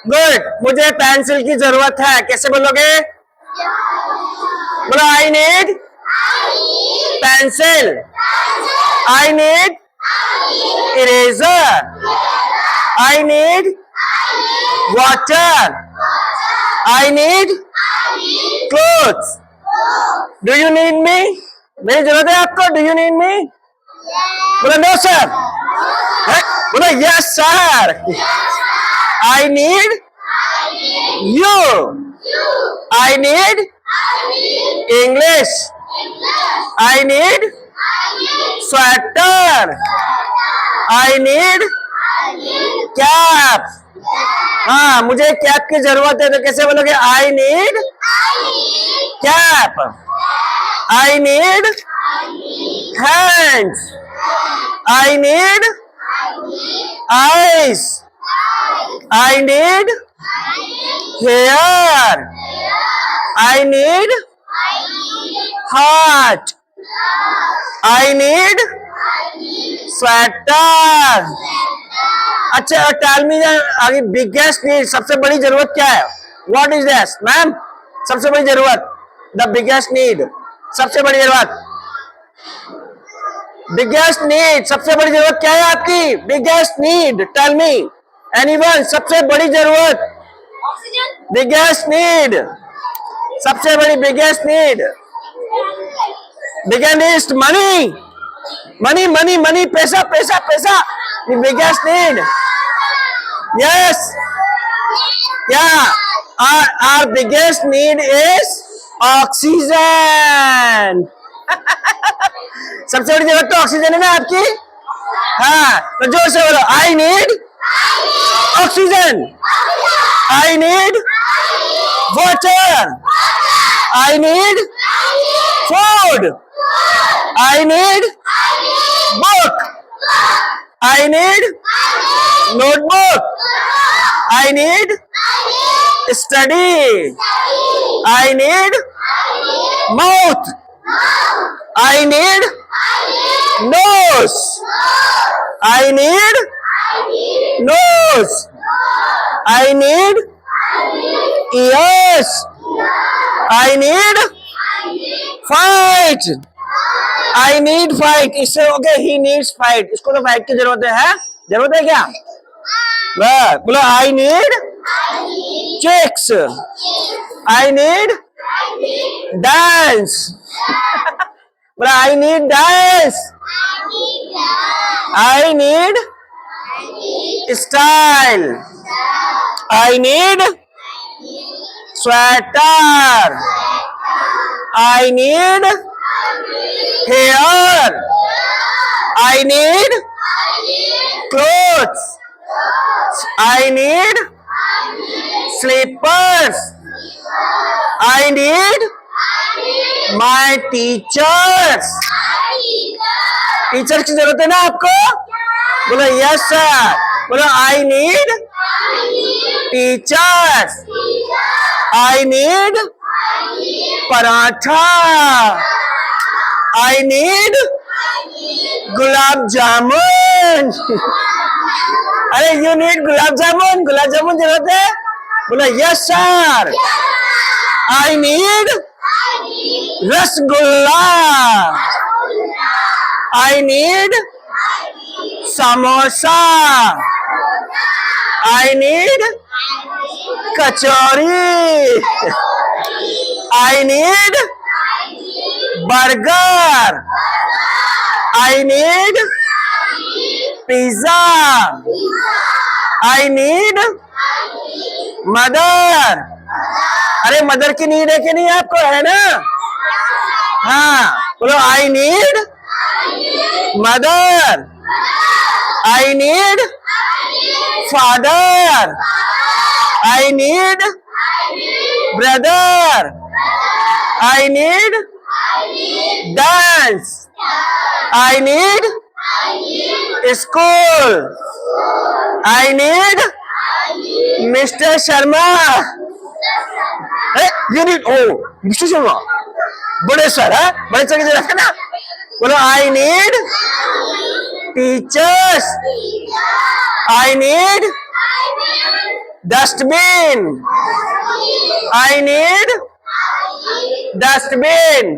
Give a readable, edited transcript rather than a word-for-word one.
Good, मुझे pencil की जरूरत है, कैसे बोलोगे? बोलो I need pencil, I need eraser, I need water, I need clothes. Do you need me? मेरी जरूरत है आपको? Do you need me? बोलो नो सर। बोलो yes sir. I need you, I need English, I need sweater, I need cap। हाँ, मुझे cap की जरूरत है, तो कैसे बोलोगे? I need cap, I need hands, I need eyes, I need hair, I need heart, I need sweater। अच्छा, tell me आगे biggest need, सबसे बड़ी जरूरत क्या है? What is this, ma'am? सबसे बड़ी जरूरत, the biggest need, सबसे बड़ी जरूरत, biggest need, सबसे बड़ी जरूरत क्या है आपकी? Biggest need, tell me, anyone, सबसे बड़ी जरूरत, बिगेस्ट नीड, सबसे बड़ी biggest need, biggest money, money money money, पैसा पैसा पैसा, biggest need. Yes, yeah our biggest need is oxygen. सबसे बड़ी जरूरत तो ऑक्सीजन है ना आपकी। हाँ, तो जोर से बोलो, I need oxygen, I need water, I need food, I need book, I need notebook, I need study, I need mouth, I need nose, I need nose, I need ears, I need fight, I need fight। इससे हो गया he needs fight, इसको तो fight की जरूरत है? जरूरत है क्या? बोलो I need chicks, I need dance, बोलो I need dance, I need style, I need sweater, I need hair, I need clothes, I need slippers, I need my teachers। Teacher की जरूरत है ना आपको? बोलो यस सर। बोलो I need teachers, I need paratha, I need gulab jamun. अरे you need gulab जामुन, गुलाब जामुन जरूरत है? बोलो yes sir. I need rasgulla, I need samosa, I need kachori, I need burger, I need pizza, I need mother. अरे मदर की नीड है कि नहीं आपको? है ना? हाँ, बोलो I need mother, I need father, I need brother, I need dance, I need school, I need mister Sharma. You need oh mister Sharma, बड़े सर है, बड़े सर की जरूरत है ना? बोलो I need teachers, I need dustbin, I need dustbin.